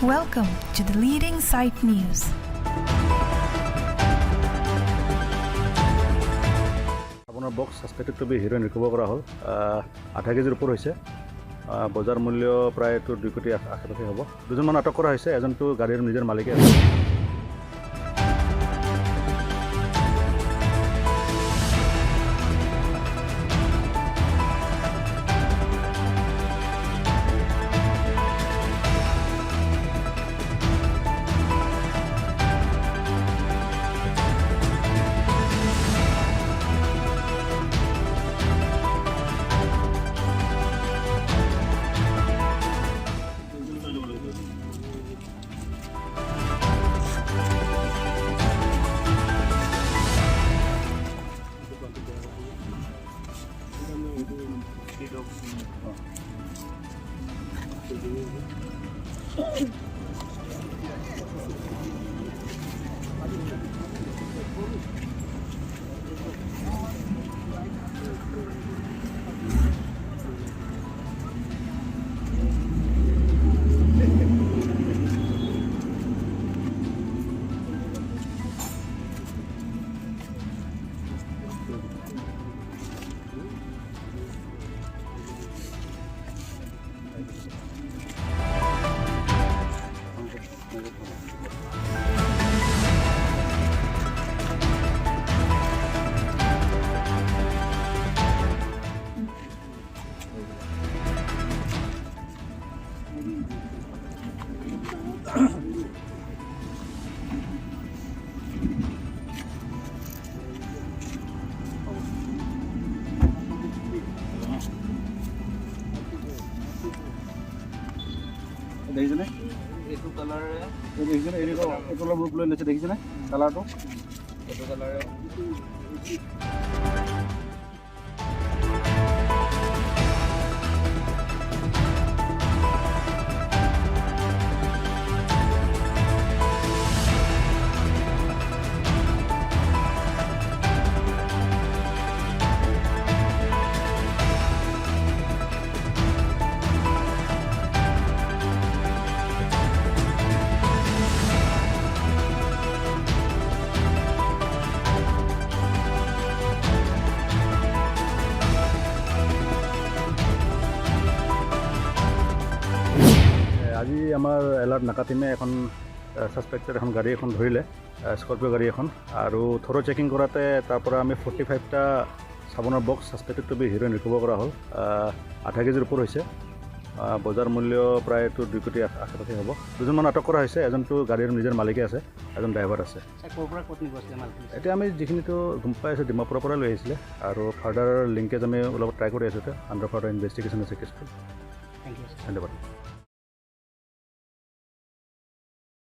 Welcome to the leading site news. আপোনাৰ box suspected to be heroin recover কৰা হ'ল 8 কেজিৰ ওপৰ হৈছে বজাৰ মূল্য প্ৰায় 2 কোটি আশে-পাশে হ'ব দুজনমান আটক কৰা হৈছে এজনটো গাড়ীৰ নিজৰ মালিকে আছে দেখিছেনে এইটো কালাৰ দেখিছেনে এইটো কালাৰ গ্ৰুপ লৈ লৈছে দেখিছেনে কালাৰটো এইটো কালাৰ আজি আমাৰ এলাৰ্ট নাকা টিমে এখন সাসপেক্টেড এখন গাড়ী এখন ধৰিলে স্কৰ্পিও গাড়ী এখন আৰু থৰ চেকিং কৰাতে তাৰ পৰা আমি 45টা সাবনৰ box suspected to be heroin recover কৰা হ'ল 8 কেজিৰ ওপৰ হৈছে বজাৰ মূল্য প্ৰায় 2 কোটি আশে-পাশে হ'ব দুজনমান আটক কৰা হৈছে এজনটো গাড়ীৰ নিজৰ মালিকে আছে এজন ড্ৰাইভাৰ আছে এতিয়া আমি যিখিনিতো গম পাই আছোঁ ডিমাপুৰৰ পৰা লৈ আহিছিলে আৰু ফাৰ্ডাৰ লিংকেজ আমি অলপ ট্ৰাই কৰি আছোঁ আণ্ডাৰ ফাৰ্ডাৰ ইনভেষ্টিগেশ্যন আছে কেছটো ধন্যবাদ